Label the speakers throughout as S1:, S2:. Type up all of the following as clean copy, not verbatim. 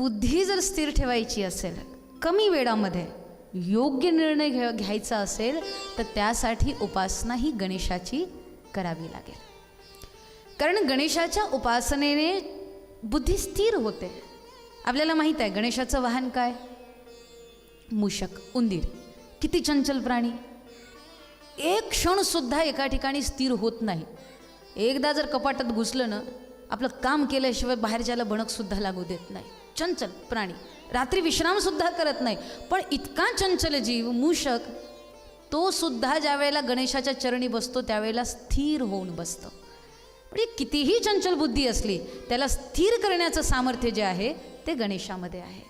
S1: बुद्धी जर स्थिर ठेवायची असेल, कमी वेळामध्ये योग्य निर्णय घ्यायचा असेल, तर त्यासाठी उपासना ही गणेशाची करावी लागेल. कारण गणेशाच्या उपासनेने बुद्धी स्थिर होते. आपल्याला माहीत आहे गणेशाचं वाहन काय? मूषक, उंदीर. किती चंचल प्राणी. एक क्षणसुद्धा एका ठिकाणी स्थिर होत नाही. एकदा जर कपाटात घुसलं ना, आपलं काम केल्याशिवाय बाहेरच्याला भणकसुद्धा लागू देत नाही. चंचल प्राणी, रात्री विश्रामसुद्धा करत नाही. पण इतका चंचल जीव मूषक, तो सुद्धा ज्या वेळेला गणेशाच्या चरणी बसतो त्यावेळेला स्थिर होऊन बसतो. म्हणजे कितीही चंचल बुद्धी असली, त्याला स्थिर करण्याचं सामर्थ्य जे आहे ते गणेशामध्ये आहे.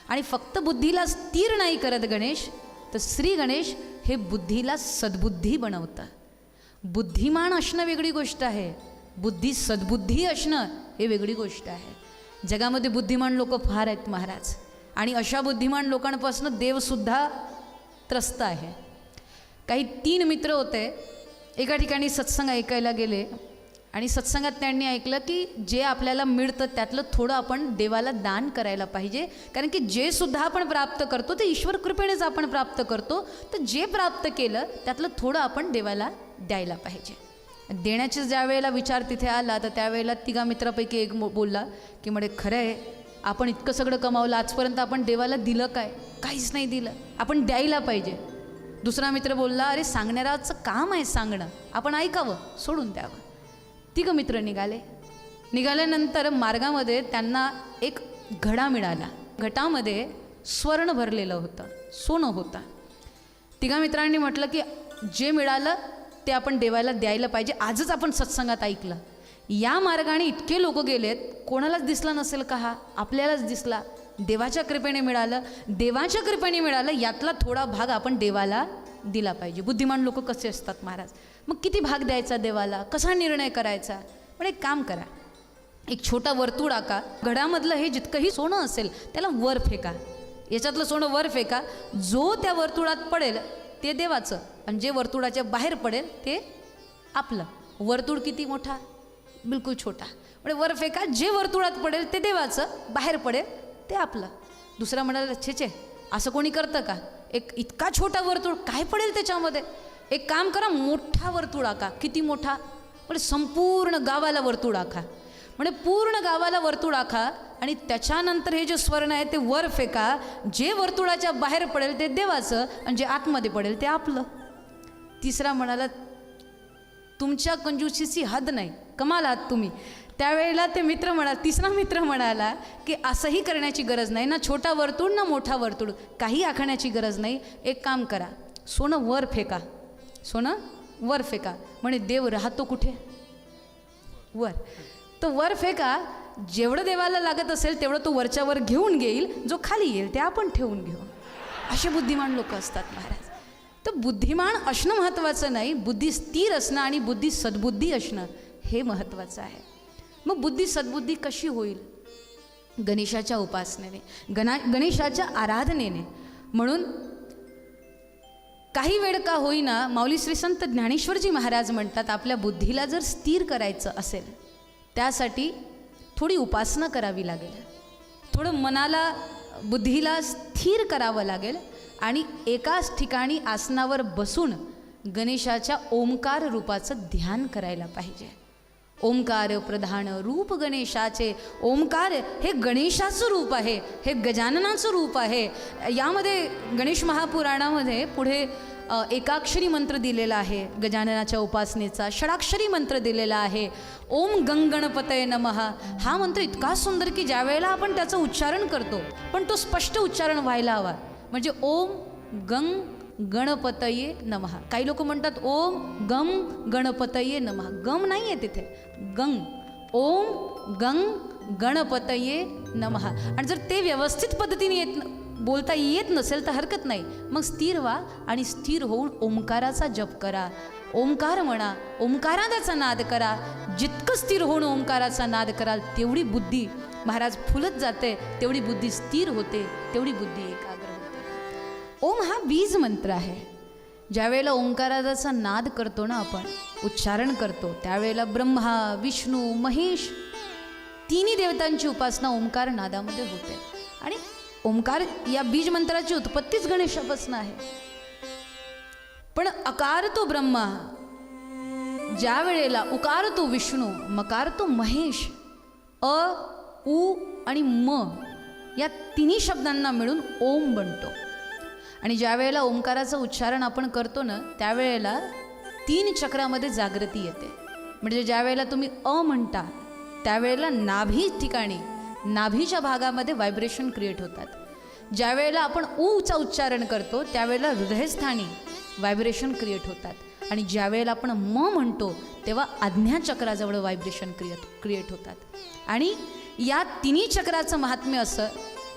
S1: आणि फक्त बुद्धीला स्थिर नाही करत गणेश, तर श्री गणेश हे बुद्धीला सद्बुद्धी बनवतं. बुद्धिमान असणं वेगळी गोष्ट आहे, बुद्धी सद्बुद्धी असणं हे वेगळी गोष्ट आहे. जगामध्ये बुद्धिमान लोक फार आहेत महाराज, आणि अशा बुद्धिमान लोकांपासून देवसुद्धा त्रस्त आहे. काही 3 मित्र होते, एका ठिकाणी सत्संग ऐकायला गेले आणि सत्संगात त्यांनी ऐकलं की जे आपल्याला मिळतं त्यातलं थोडं आपण देवाला दान करायला पाहिजे. कारण की जे सुद्धा आपण प्राप्त करतो ते ईश्वर कृपेनेच आपण प्राप्त करतो, तर जे प्राप्त केलं त्यातलं थोडं आपण देवाला द्यायला पाहिजे. देण्याचे ज्या वेळेला विचार तिथे आला, तर त्यावेळेला 3 मित्रापैकी एक बोलला की म्हणे खरं आहे, आपण इतकं सगळं कमावलं, आजपर्यंत आपण देवाला दिलं काय? काहीच नाही दिलं, आपण द्यायला पाहिजे. दुसरा मित्र बोलला, अरे सांगणाऱ्याचं काम आहे सांगणं, आपण ऐकावं, सोडून द्यावं. 3 मित्र निघाल्यानंतर मार्गामध्ये त्यांना एक घडा मिळाला. घटामध्ये स्वर्ण भरलेलं होतं, सोनं होतं. 3 मित्रांनी म्हटलं की जे मिळालं ते आपण देवाला द्यायला पाहिजे. आजच आपण सत्संगात ऐकलं, या मार्गाने इतके लोक गेलेत, कोणालाच दिसला नसेल का हा? आपल्यालाच दिसला. देवाच्या कृपेने मिळालं, देवाच्या कृपेने मिळालं, यातला थोडा भाग आपण देवाला दिला पाहिजे. बुद्धिमान लोक कसे असतात महाराज, मग किती भाग द्यायचा देवाला, कसा निर्णय करायचा? पण एक काम करा, एक छोटा वर्तुळ आका, घडामधलं हे जितकंही सोनं असेल त्याला वर फेका, याच्यातलं सोनं वर फेका. जो त्या वर्तुळात पडेल ते देवाचं, आणि जे वर्तुळाच्या बाहेर पडेल ते आपलं. वर्तुळ किती मोठा? बिलकुल छोटा. म्हणजे वर फेका, जे वर्तुळात पडेल ते देवाचं, बाहेर पडेल ते आपलं. दुसरा म्हणाला, छे असं कोणी करतं का? एक इतका छोटा वर्तुळ, काय पडेल त्याच्यामध्ये? एक काम करा, मोठा वर्तुळ आका. किती मोठा? म्हणजे संपूर्ण गावाला वर्तुळ आखा. म्हणजे पूर्ण गावाला वर्तुळ आखा, आणि त्याच्यानंतर हे जे स्वर्ण आहे ते वर फेका. जे वर्तुळाच्या बाहेर पडेल ते देवाचं, आणि जे आतमध्ये पडेल ते आपलं. तिसरा म्हणाला, तुमच्या कंजूसीची हद नाही, कमाल आहात तुम्ही. त्यावेळेला ते मित्र म्हणाला, तिसरा मित्र म्हणाला की असंही करण्याची गरज नाही ना, छोटा वर्तुळ ना मोठा वर्तुळ, काही आखण्याची गरज नाही. एक काम करा, सोनं वर फेका, सोनं वर फेका. म्हणे देव राहतो कुठे? वर. तो वर फेका, जेवढं देवाला लागत असेल तेवढं तो वरच्यावर घेऊन घेईल, जो खाली येईल ते आपण ठेवून घेऊ. असे बुद्धिमान लोक असतात महाराज. तर बुद्धिमान असणं महत्त्वाचं नाही, बुद्धी स्थिर असणं आणि बुद्धी सद्बुद्धी असणं हे महत्त्वाचं आहे. मग बुद्धी सद्बुद्धी कशी होईल? गणेशाच्या उपासनेने, गणेशाच्या आराधनेने. म्हणून काही वेळ का होईना माऊली श्री संत ज्ञानेश्वरजी महाराज म्हणतात, आपल्या बुद्धीला जर स्थिर करायचं असेल त्यासाठी थोडी उपासना करावी लागेल, थोडं मनाला बुद्धीला स्थिर करावं लागेल, आणि एकाच ठिकाणी आसनावर बसून गणेशाच्या ओंकार रूपाचं ध्यान करायला पाहिजे. ओंकार प्रधान रूप गणेशाचे. ओंकार हे गणेशाचं रूप आहे, हे गजाननाचं रूप आहे. यामध्ये गणेश महापुराणामध्ये पुढे एकाक्षरी मंत्र दिलेला आहे गजाननाच्या उपासनेचा, षडाक्षरी मंत्र दिलेला आहे. ओम गणपतये नमः हा मंत्र इतका सुंदर की ज्या वेळेला आपण त्याचं उच्चारण करतो पण तो स्पष्ट उच्चारण व्हायला हवा. म्हणजे ओम गणपतये नमः. काही लोक म्हणतात ओम गणपतये नमः. गम नाही आहे तिथे, ओम गणपतये नमः. आणि जर ते व्यवस्थित पद्धतीने बोलता येत नसेल तर हरकत नाही, मग स्थिर व्हा आणि स्थिर होऊन ओंकाराचा जप करा. ओंकार म्हणा, ओंकाराचा नाद करा. जितकं स्थिर होऊन ओंकाराचा नाद कराल तेवढी बुद्धी महाराज फुलत जाते, तेवढी बुद्धी स्थिर होते, तेवढी बुद्धी एकाग्र होते. ओम हा बीज मंत्र आहे. ज्या वेळेला ओंकाराचा नाद करतो ना आपण, उच्चारण करतो, त्यावेळेला ब्रह्मा विष्णू महेश तिन्ही देवतांची उपासना ओंकार नादामध्ये होते. ओंकार या बीज मंत्राची उत्पत्तीच गणेशापासून आहे. पण अकार तो ब्रह्मा, ज्या वेळेला उकार तो विष्णू, मकार तो महेश, अ उ आणि म या तिन्ही शब्दांना मिळून ओम बनतो. आणि ज्या वेळेला ओंकाराचं उच्चारण आपण करतो ना, त्यावेळेला 3 चक्रामध्ये जागृती येते. म्हणजे ज्या वेळेला तुम्ही अ म्हणता त्यावेळेला नाभी ठिकाणी, नाभीच्या भागामध्ये व्हायब्रेशन क्रिएट होतात. ज्या वेळेला आपण ऊचा उच्चारण करतो त्यावेळेला हृदयस्थानी व्हायब्रेशन क्रिएट होतात. आणि ज्या वेळेला आपण म म्हणतो तेव्हा आज्ञा चक्राजवळ व्हायब्रेशन क्रिएट होतात. आणि या तिन्ही चक्राचं महात्म्य असं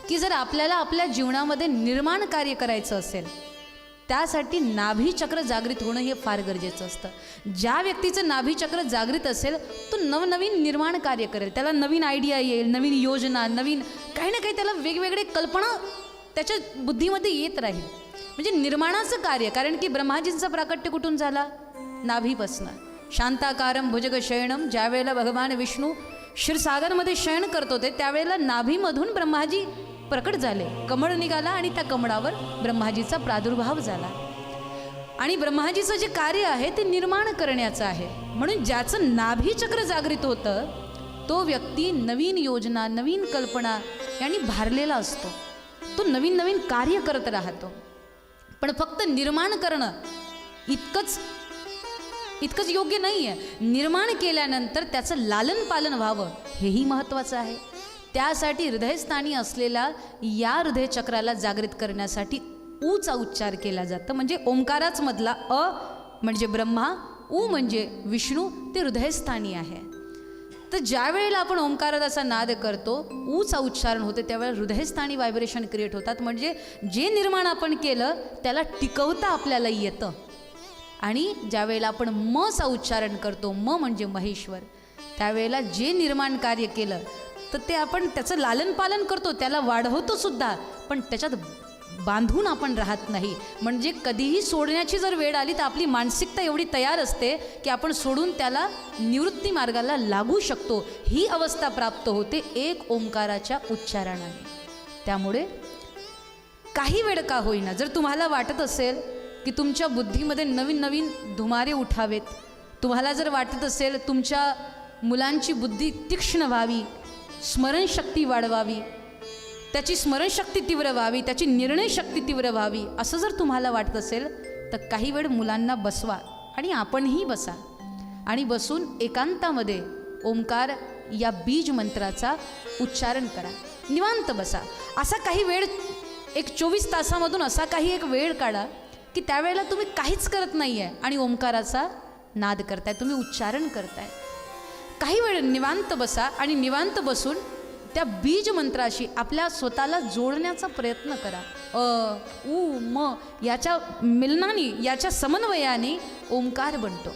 S1: की जर आपल्याला आपल्या जीवनामध्ये निर्माण कार्य करायचं असेल, त्यासाठी नाभी चक्र जागृत होणं हे फार गरजेचं असतं. ज्या व्यक्तीचं नाभी चक्र जागृत असेल तो नवनवीन निर्माण कार्य करेल, त्याला नवीन आयडिया येईल, नवीन योजना, नवीन काही ना काही त्याला वेगवेगळे कल्पना त्याच्या बुद्धीमध्ये येत राहील. म्हणजे निर्माणाचं कार्य, कारण की ब्रह्माजींचं प्राकट्य कुठून झाला? नाभीपासनं. शांताकारम भुजग शयनम, ज्या वेळेला भगवान विष्णू क्षीरसागरमध्ये शयन करत होते त्यावेळेला नाभीमधून ब्रह्माजी प्रकट झाले. कमळ निघाला आणि त्या कमळावर ब्रह्माजीचा प्रादुर्भाव झाला. आणि ब्रह्माजीचं जे कार्य आहे ते निर्माण करण्याचं आहे. म्हणून ज्याचं नाभी चक्र जागृत होतं तो व्यक्ती नवीन योजना, नवीन कल्पना यांनी भारलेला असतो. तो नवीन नवीन कार्य करत राहतो. पण फक्त निर्माण करणं इतकंच योग्य नाही आहे. निर्माण केल्यानंतर त्याचं लालन पालन व्हावं हेही महत्त्वाचं आहे. त्यासाठी हृदयस्थानी असलेला या हृदयचक्राला जागृत करण्यासाठी ऊचा उच्चार केला जातं. म्हणजे ओंकाराच मधला अ म्हणजे ब्रह्मा, उ म्हणजे विष्णू, ते हृदयस्थानी आहे. तर ज्या वेळेला आपण ओंकाराचा नाद करतो, ऊचा उच्चारण होते, त्यावेळेला हृदयस्थानी व्हायब्रेशन क्रिएट होतात. म्हणजे जे निर्माण आपण केलं त्याला टिकवता आपल्याला येतं. आणि ज्या वेळेला आपण मचा उच्चारण करतो, म म्हणजे महेश्वर, त्यावेळेला जे निर्माण कार्य केलं तर ते आपण त्याचं लालन पालन करतो, त्याला वाढवतो सुद्धा, पण त्याच्यात बांधून आपण राहत नाही. म्हणजे कधीही सोडण्याची जर वेळ आली तर आपली मानसिकता एवढी तयार असते की आपण सोडून त्याला निवृत्ती मार्गाला लागू शकतो. ही अवस्था प्राप्त होते एक ओंकाराच्या उच्चारणाने. त्यामुळे काही वेळ का होईना जर तुम्हाला वाटत असेल की तुमच्या बुद्धीमध्ये नवीन नवीन धुमारे उठावेत, तुम्हाला जर वाटत असेल तुमच्या मुलांची बुद्धी तीक्ष्ण व्हावी, स्मरणशक्ती वाढवावी, त्याची स्मरणशक्ती तीव्र व्हावी, त्याची निर्णयशक्ती तीव्र व्हावी, असं जर तुम्हाला वाटत असेल तर काही वेळ मुलांना बसवा आणि आपणही बसा आणि बसून एकांतामध्ये ओंकार या बीज मंत्राचा उच्चारण करा. निवांत बसा. असा काही वेळ, एक 24 तासामधून असा काही एक वेळ काढा की त्यावेळेला तुम्ही काहीच करत नाही आहे आणि ओंकाराचा नाद करताय, तुम्ही उच्चारण करताय. काही वेळ निवांत बसा आणि निवांत बसून त्या बीज मंत्राशी आपल्या स्वतःला जोडण्याचा प्रयत्न करा. अ उ म याच्या मिलनाने, याच्या समन्वयाने ओंकार बनतो.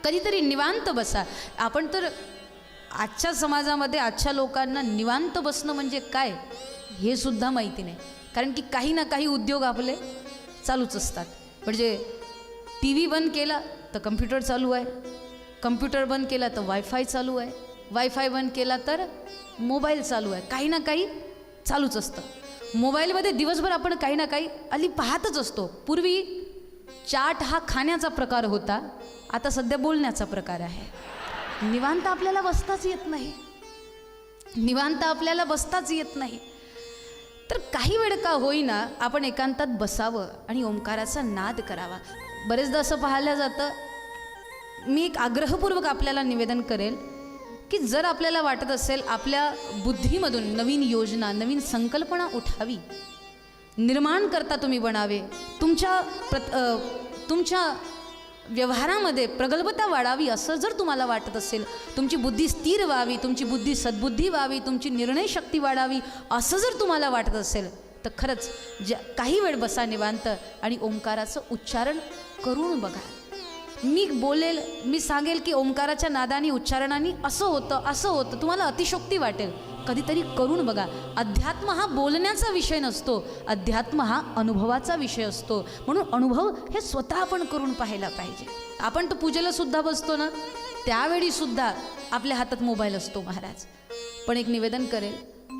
S1: कधीतरी निवांत बसा. आपण तर आजच्या समाजामध्ये आजच्या लोकांना निवांत बसणं म्हणजे काय हे सुद्धा माहिती नाही. कारण की काही ना काही उद्योग आपले चालूच असतात. म्हणजे टी व्ही बंद केला तर कम्प्युटर चालू आहे, कम्प्युटर बंद केला तर वायफाय चालू आहे, वायफाय बंद केला तर मोबाईल चालू आहे. काही ना काही चालूच असतं. मोबाईलमध्ये दिवसभर आपण काही ना काही आली पाहतच असतो. पूर्वी चाट हा खाण्याचा प्रकार होता, आता सध्या बोलण्याचा प्रकार आहे. निवांत आपल्याला बसताच येत नाही, निवांत आपल्याला बसताच येत नाही. तर काही वेळ का होईना आपण एकांतात बसावं आणि ओंकाराचा नाद करावा. बरेचदा असं पाहिलं जातं, मी एक आग्रहपूर्वक आपल्याला निवेदन करेल की जर आपल्याला वाटत असेल आपल्या बुद्धीमधून नवीन योजना, नवीन संकल्पना उठावी, निर्माण करता तुम्ही बनावे, तुमच्या व्यवहारामध्ये प्रगल्भता वाढावी असं जर तुम्हाला वाटत असेल, तुमची बुद्धी स्थिर व्हावी, तुमची बुद्धी सद्बुद्धी व्हावी, तुमची निर्णयशक्ती वाढावी असं जर तुम्हाला वाटत असेल तर खरंच काही वेळ बसा निवांत आणि ओंकाराचं उच्चारण करून बघा. मी सांगेल की ओंकाराच्या नादाने, उच्चारणाने असं होतं, तुम्हाला अतिशोक्ती वाटेल. कधीतरी करून बघा. अध्यात्म हा बोलण्याचा विषय नसतो, अध्यात्म हा अनुभवाचा विषय असतो. म्हणून अनुभव हे स्वतः आपण करून पाहायला पाहिजे. आपण तर पूजेला सुद्धा बसतो ना, त्यावेळी सुद्धा आपल्या हातात मोबाईल असतो महाराज. पण एक निवेदन करेल,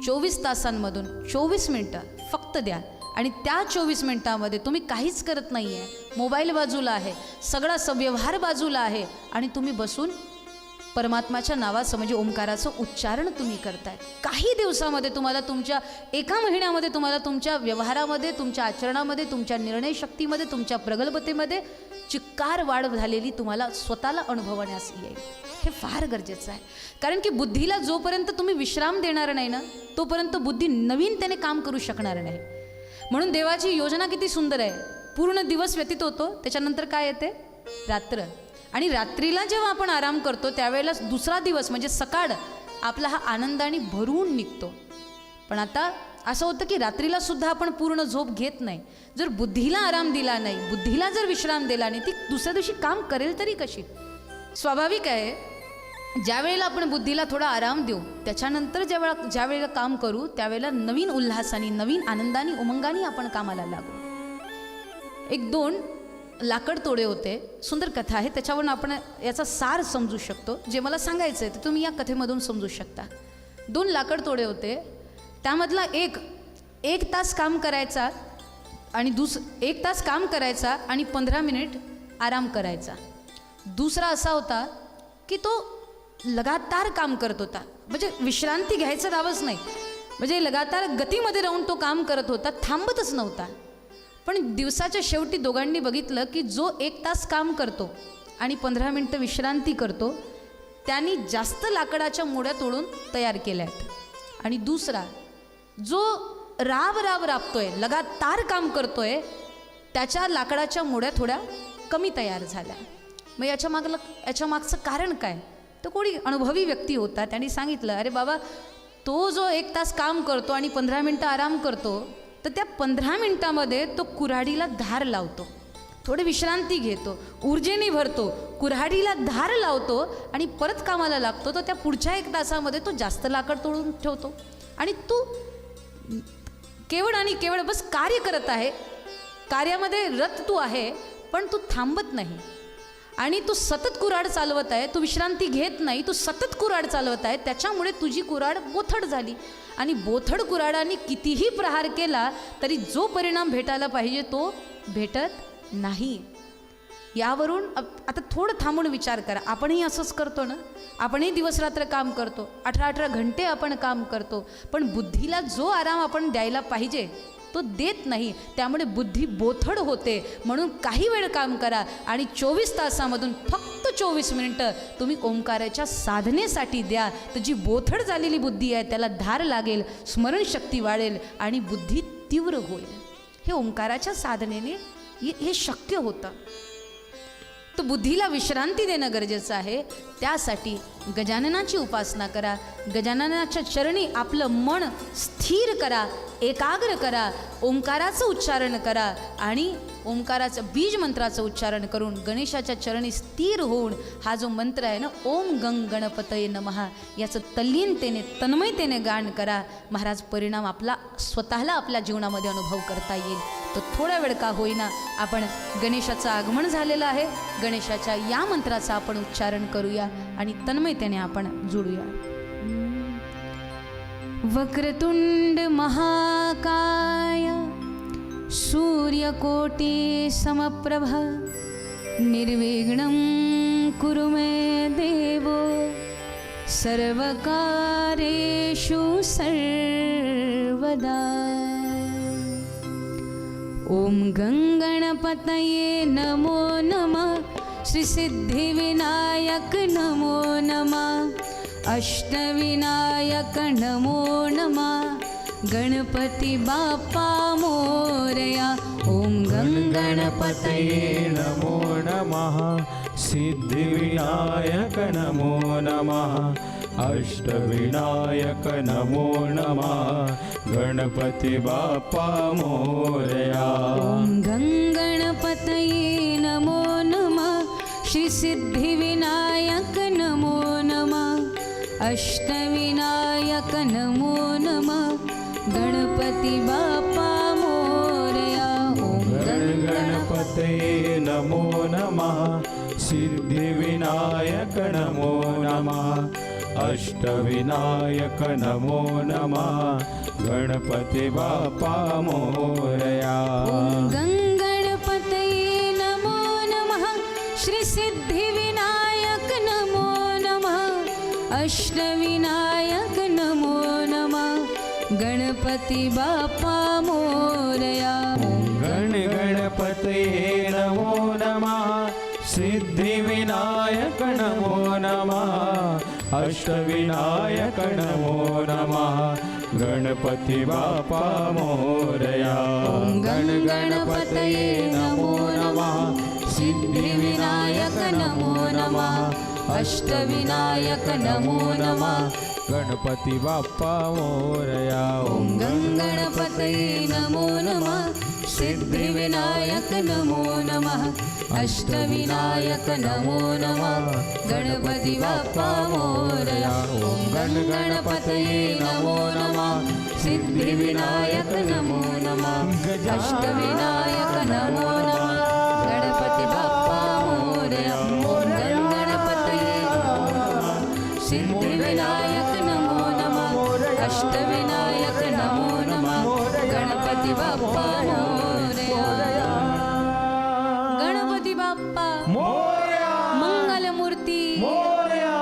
S1: 24 तासांमधून 24 मिनटं फक्त द्या आणि त्या 24 मिनटामध्ये तुम्ही काहीच करत नाही आहे, मोबाईल बाजूला आहे, सगळा व्यवहार बाजूला आहे आणि तुम्ही बसून परमात्माच्या नावाचं म्हणजे ओंकाराचं उच्चारण तुम्ही करताय. काही दिवसामध्ये तुम्हाला तुमच्या एका महिन्यामध्ये तुम्हाला तुमच्या व्यवहारामध्ये, तुमच्या आचरणामध्ये, तुमच्या निर्णय शक्तीमध्ये, तुमच्या प्रगल्भतेमध्ये चिक्कार वाढ झालेली तुम्हाला स्वतःला अनुभवण्यास येईल. हे फार गरजेचं आहे. कारण की बुद्धीला जोपर्यंत तुम्ही विश्राम देणार नाही ना, तोपर्यंत बुद्धी नवीन त्याने काम करू शकणार नाही. म्हणून देवाची योजना किती सुंदर आहे. पूर्ण दिवस व्यतीत होतो, त्याच्यानंतर काय येते? रात्र. आणि रात्रीला जेव्हा आपण आराम करतो त्यावेळेला दुसरा दिवस म्हणजे सकाळ आपला हा आनंदाने भरून निघतो. पण आता असं होतं की रात्रीला सुद्धा आपण पूर्ण झोप घेत नाही. जर बुद्धीला आराम दिला नाही, बुद्धीला जर विश्राम दिला नाही, ती दुसऱ्या दिवशी काम करेल तरी कशी? स्वाभाविक आहे, ज्या वेळेला आपण बुद्धीला थोडा आराम देऊ, त्याच्यानंतर ज्या वेळेला काम करू त्यावेळेला नवीन उल्हासाने, नवीन आनंदाने, उमंगाने आपण कामाला लागू. 1-2 लाकड तोडे होते. सुंदर कथा आहे, त्याच्यावरून आपण याचा सार समजू शकतो. जे मला सांगायचं आहे ते तुम्ही या कथेमधून समजू शकता. 2 लाकड तोडे होते. त्यामधला एक तास काम करायचा आणि 1 तास काम करायचा आणि 15 मिनिट आराम करायचा. दुसरा असा होता की तो लगातार काम करत होता, म्हणजे विश्रांती घ्यायचं नावच नाही, म्हणजे लगातार गतीमध्ये राहून तो काम करत होता, थांबतच नव्हता. पण दिवसाच्या शेवटी दोघांनी बघितलं की जो 1 तास काम करतो आणि 15 मिनटं विश्रांती करतो त्यांनी जास्त लाकडाच्या मोड्या तोडून तयार केल्या आहेत. आणि दुसरा जो राबतोय, लगातार काम करतोय, त्याच्या लाकडाच्या मोड्या थोड्या कमी तयार झाल्या. मग याच्या मागचं कारण काय? तर कोणी अनुभवी व्यक्ती होता, त्यांनी सांगितलं, अरे बाबा, तो जो 1 तास काम करतो आणि 15 मिनटं आराम करतो, तर त्या 15 मिनटामध्ये तो कुऱ्हाडीला धार लावतो, थोडी विश्रांती घेतो, ऊर्जेने भरतो, कुऱ्हाडीला धार लावतो आणि परत कामाला लागतो. तर त्या पुढच्या 1 तासामध्ये तो जास्त लाकड तोडून ठेवतो आणि तू केवळ आणि केवळ बस कार्य करत आहे, कार्यामध्ये रत तू आहे, पण तू थांबत नाही आणि तू सतत कुऱ्हाड चालवत आहे, तू विश्रांती घेत नाही, तू सतत कुऱ्हाड चालवत आहे. त्याच्यामुळे तुझी कुऱ्हाड बोथड झाली आणि बोथड कुऱ्हाडाने कितीही प्रहार केला तरी जो परिणाम भेटायला पाहिजे तो भेटत नाही. यावरून आता थोडं थांबून विचार करा. आपणही असंच करतो ना, आपणही दिवसरात्र काम करतो, 18 घंटे आपण काम करतो, पण बुद्धीला जो आराम आपण द्यायला पाहिजे तो देत नाही. त्यामुळे बुद्धी बोथड होते. म्हणून काही वेळ काम करा आणि 24 तासामधून फक्त 24 मिनिटं तुम्ही ओंकाराच्या साधनेसाठी द्या. तर जी बोथड झालेली बुद्धी आहे त्याला धार लागेल, स्मरणशक्ती वाढेल आणि बुद्धी तीव्र होईल. हे ओंकाराच्या साधनेने हे शक्य होतं. तो बुद्धीला विश्रांती देणं गरजेचं आहे. त्यासाठी गजाननाची उपासना करा, गजाननाच्या चरणी आपलं मन स्थिर करा, एकाग्र करा, ओंकाराचं उच्चारण करा आणि ओंकाराचं बीज मंत्राचं उच्चारण करून गणेशाच्या चरणी स्थिर होऊन हा जो मंत्र आहे ना, ओम गंग गणपतये नमः, याचं तल्लीनतेने, तन्मयतेने गान करा. महाराज परिणाम आपला स्वतःला आपल्या जीवनामध्ये अनुभव करता येईल. तो थोडा वेळ का होईना आपण गणेशाचं आगमन झालेलं आहे, गणेशाच्या या मंत्राचं आपण उच्चारण करूया आणि तन्मयतेने आपण जुळूया. वक्रतुंड महाकाय सूर्यकोटि समप्रभ निर्विघ्नं कुरु मे देवो सर्वकार्येषु सर्वदा. ओम गंगणपतये नमो नमः, श्री सिद्धिविनायक नमो नमः, अष्टविनायक नमो नमः, गणपति बाप्पा मोरया. ओम गंगणपतये
S2: नमो नमः, सिद्धिविनायक नमो नमः, अष्टविनायक नमो नमः, गणपति बाप्पा मोरया.
S1: ओम गंगणपतये नमो नमः, श्री सिद्धिविनायक नमो नमः, अष्टविनायक नमो नमः, गणपति बाप्पा मोरया. ओम
S2: गणपतये नमो नमः, सिद्धिविनायक नमो नमः, अष्टविनायक नमो नमः गणपती बाप्पा मोरया.
S1: ॐ गणपतये नमो नमः श्री सिद्धिविनायक नमो नमः अष्टविनायक नमो नमः गणपती बाप्पा मोरया.
S2: गणपतये नमो नमः सिद्धिविनायक नमो नमः अष्टविनायक नमो नमः गणपती बाप्पा मोरया.
S1: गणपतये नमो नमः सिद्धिविनायक नमो नमः अष्टविनायक नमो नमः
S2: गणपती बाप्पा मोरया.
S1: ॐ गणपतये नमो नमः सिद्धिविनायक नमो नमः अष्टविनायक नमो नमः गणपती बाप्पा मोरया. ॐ गणपतये नमो नमः सिद्धिविनायक नमो नमः अष्टविनायक नमो नमः गणपती बाप्पा मोरया. ॐ गणपतये सिद्धिविनायक नमो नमः अष्टविनायक नमो नमः गणपती बाप्पा मोरया. गणपती बाप्पा
S2: मोरया
S1: मंगलमूर्ती
S2: मोरया.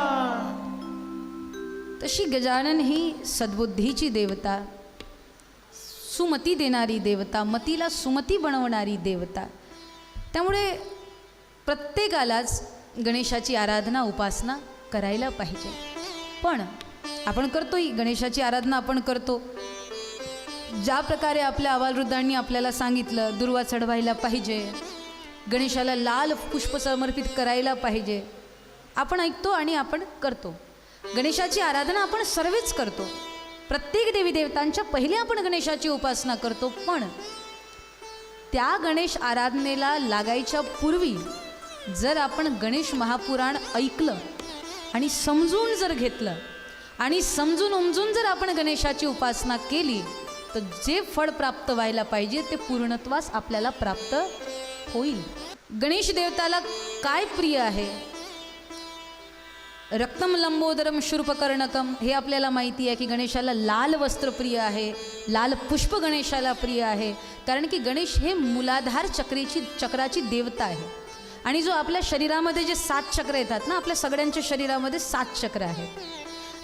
S1: तशी गजानन ही सद्बुद्धीची देवता, सुमती देणारी देवता, मतीला सुमती बनवणारी देवता. त्यामुळे प्रत्येकालाच गणेशाची आराधना उपासना करायला पाहिजे. पण आपण करतो ही गणेशाची आराधना आपण करतो ज्या प्रकारे आपल्या आबालवृद्धांनी आपल्याला सांगितलं, दुर्वा चढवायला पाहिजे, गणेशाला लाल पुष्प समर्पित करायला पाहिजे, आपण ऐकतो आणि आपण करतो. गणेशाची आराधना आपण सर्वच करतो. प्रत्येक देवी देवतांच्या पहिले आपण गणेशाची उपासना करतो. पण त्या गणेश आराधनेला लागायच्या पूर्वी जर आपण गणेश महापुराण ऐकलं आणि समजून जर घेतलं आणि समजून उमजून जर आपण गणेशाची उपासना केली तर जे फळ प्राप्त व्हायला पाहिजे ते पूर्णत्वास आपल्याला प्राप्त होईल. गणेश देवताला काय प्रिय आहे? रक्तम लंबोदरम शूर्पकर्णकम हे आपल्याला माहिती आहे की गणेशाला लाल वस्त्र प्रिय आहे, लाल पुष्प गणेशाला प्रिय आहे. कारण की गणेश हे मूलाधार चक्राची देवता आहे. आणि जो आपल्या शरीरामध्ये जे 7 चक्र येतात ना, आपल्या सगळ्यांच्या शरीरामध्ये 7 चक्र आहेत.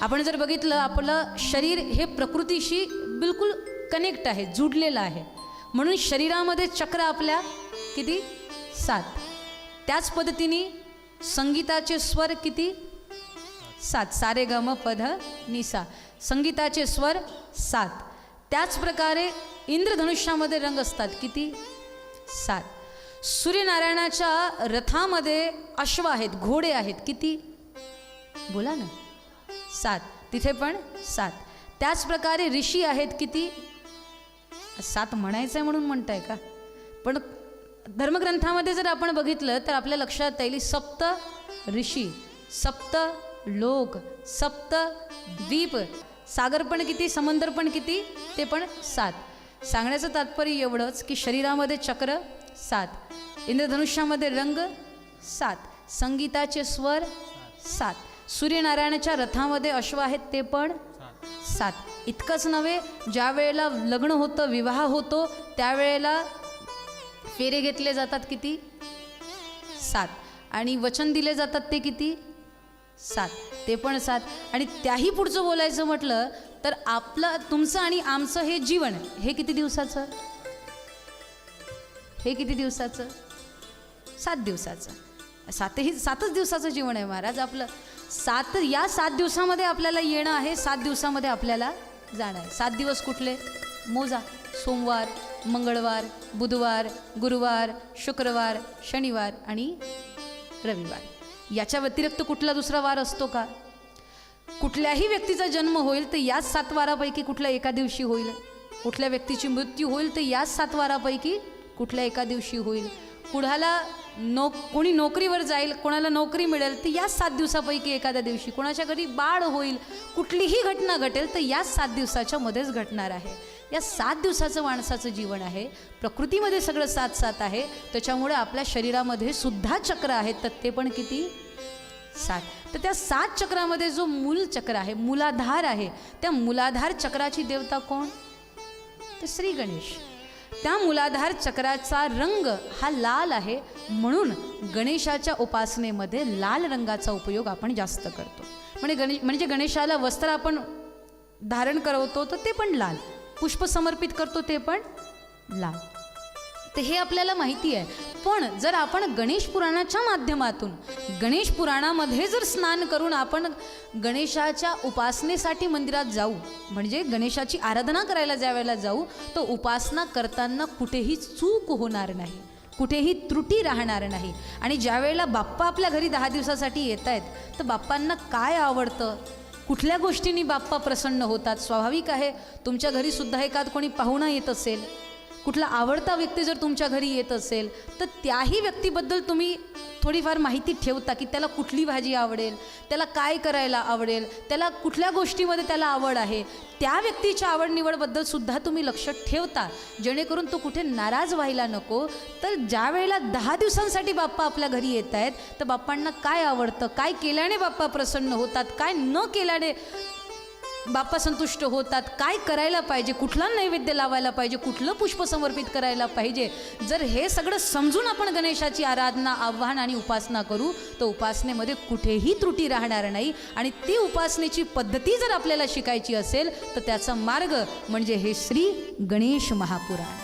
S1: आपण जर बघितलं आपलं शरीर हे प्रकृतीशी बिलकुल कनेक्ट आहे, जुडलेलं आहे. म्हणून शरीरामध्ये चक्र आपल्या किती 7. त्याच पद्धतीने संगीताचे स्वर किती 7, सारे ग म प ध नि सा, संगीताचे स्वर 7. त्याच प्रकारे इंद्रधनुष्यामध्ये रंग असतात किती 7. सूर्यनारायणाच्या रथामध्ये अश्व आहेत, घोडे आहेत किती बोला ना 7, तिथे पण 7. त्याच प्रकारे ऋषी आहेत किती 7 म्हणायचं आहे म्हणून म्हणताय का? पण धर्मग्रंथामध्ये जर आपण बघितलं तर आपल्या लक्षात येईल सप्त ऋषी, सप्त लोक, सप्त द्वीप, सागर पण किती, समंदर पण किती, ते पण 7. सांगण्याचं तात्पर्य एवढंच की शरीरामध्ये चक्र 7, इंद्रधनुष्यामध्ये रंग 7, संगीताचे स्वर 7, सूर्यनारायणाच्या रथामध्ये अश्व आहेत ते पण 7. इतकंच नव्हे, ज्या वेळेला लग्न होतं, विवाह होतो, त्यावेळेला फेरे घेतले जातात किती 7. आणि वचन दिले जातात ते किती 7, ते पण 7. आणि त्याही पुढचं बोलायचं म्हटलं तर आपलं, तुमचं आणि आमचं हे जीवन हे किती दिवसाचं, हे किती दिवसाचं 7 दिवसाचं. 7च दिवसाचं जीवन आहे महाराज आपलं. 7 या 7 दिवसामध्ये आपल्याला येणं आहे, 7 दिवसामध्ये आपल्याला जाणं आहे. 7 दिवस कुठले मोजा? सोमवार, मंगळवार, बुधवार, गुरुवार, शुक्रवार, शनिवार आणि रविवार. याच्या व्यतिरिक्त कुठला दुसरा वार असतो का? कुठल्याही व्यक्तीचा जन्म होईल तर याच 7 वारापैकी कुठल्या एका दिवशी होईल. कुठल्या व्यक्तीची मृत्यू होईल तर याच 7 वारापैकी कुठल्या एका दिवशी होईल. कुणाला कोणी नोकरीवर जाईल, कोणाला नोकरी मिळेल तर याच 7 दिवसापैकी एखाद्या दिवशी. कोणाच्या घरी बाळ होईल, कुठलीही घटना घटेल तर याच 7 दिवसाच्या मध्येच घटणार आहे. या 7 दिवसाचं माणसाचं जीवन आहे. प्रकृतीमध्ये सगळं 7 आहे. त्याच्यामुळे आपल्या शरीरामध्ये सुद्धा चक्र आहेत, तर ते पण किती 7. तर त्या 7 चक्रामध्ये जो मूल चक्र आहे, मूलाधार आहे, त्या मूलाधार चक्राची देवता कोण? तर श्री गणेश. त्या मूलाधार चक्राचा रंग हा लाल आहे, म्हणून गणेशाच्या उपासनेमध्ये लाल रंगाचा उपयोग आपण जास्त करतो. म्हणजे गणेशाला वस्त्र आपण धारण करवतो तर ते पण लाल, पुष्प समर्पित करतो ते पण लाल. तर हे आपल्याला माहिती आहे. पण जर आपण गणेश पुराणाच्या माध्यमातून, गणेश पुराणामध्ये जर स्नान करून आपण गणेशाच्या उपासनेसाठी मंदिरात जाऊ, म्हणजे गणेशाची आराधना करायला ज्यावेळेला जाऊ, तर उपासना करताना कुठेही चूक होणार नाही, कुठेही त्रुटी राहणार नाही. आणि ज्यावेळेला बाप्पा आपल्या घरी 10 दिवसासाठी येत आहेत, तर बाप्पांना काय आवडतं, कुठल्या गोष्टींनी बाप्पा प्रसन्न होतात? स्वाभाविक आहे, तुमच्या घरी सुद्धा एखाद कोणी पाहुणा येत असेल, कुठला आवडता व्यक्ती जर तुमच्या घरी येत असेल, तर त्याही व्यक्तीबद्दल तुम्ही थोडीफार माहिती ठेवता की त्याला कुठली भाजी आवडेल, त्याला काय करायला आवडेल, त्याला कुठल्या गोष्टीमध्ये त्याला आवड आहे, त्या व्यक्तीच्या आवड निवडबद्दल सुद्धा तुम्ही लक्ष ठेवता, जेणेकरून तो कुठे नाराज व्हायला नको. तर ज्या वेळेला 10 दिवसांसाठी बाप्पा आपल्या घरी येत आहेत, तर बाप्पांना काय आवडतं, काय केल्याने बाप्पा प्रसन्न होतात, काय न केल्याने बाप्पा संतुष्ट होतात, काय करायला पाहिजे, कुठला नैवेद्य लावायला पाहिजे, कुठलं पुष्प समर्पित करायला पाहिजे, जर हे सगळं समजून आपण गणेशाची आराधना, आव्हान आणि उपासना करू, तर उपासनेमध्ये कुठेही त्रुटी राहणार नाही. आणि ती उपासनेची पद्धती जर आपल्याला शिकायची असेल, तर त्याचा मार्ग म्हणजे हे श्री गणेश महापुराण.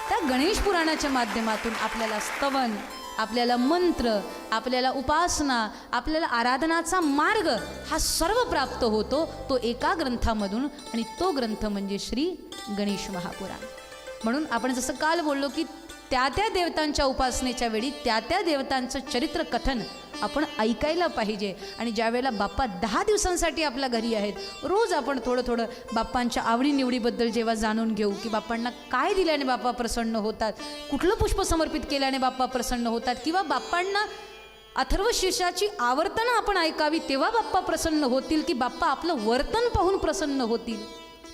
S1: त्या गणेश पुराणाच्या माध्यमातून आपल्याला स्तवन, आपल्याला मंत्र, आपल्याला उपासना, आपल्याला आराधनाचा मार्ग हा सर्व प्राप्त होतो, तो एका ग्रंथामधून. आणि तो ग्रंथ म्हणजे श्री गणेश महापुराण. म्हणून आपण जसं काल बोललो की त्या त्या देवतांच्या उपासनेच्या वेळी त्या त्या देवतांचं चरित्र कथन आपण ऐकायला पाहिजे. आणि ज्यावेळेला बाप्पा 10 दिवसांसाठी आपल्या घरी आहेत, रोज आपण थोडं थोडं बाप्पांच्या आवडीनिवडीबद्दल जेव्हा जाणून घेऊ की बाप्पांना काय दिल्याने बाप्पा प्रसन्न होतात, कुठलं पुष्प समर्पित केल्याने बाप्पा प्रसन्न होतात, किंवा बाप्पांना अथर्वशीर्षाची आवर्तनं आपण ऐकावी तेव्हा बाप्पा प्रसन्न होतील, की बाप्पा आपलं वर्तन पाहून प्रसन्न होतील,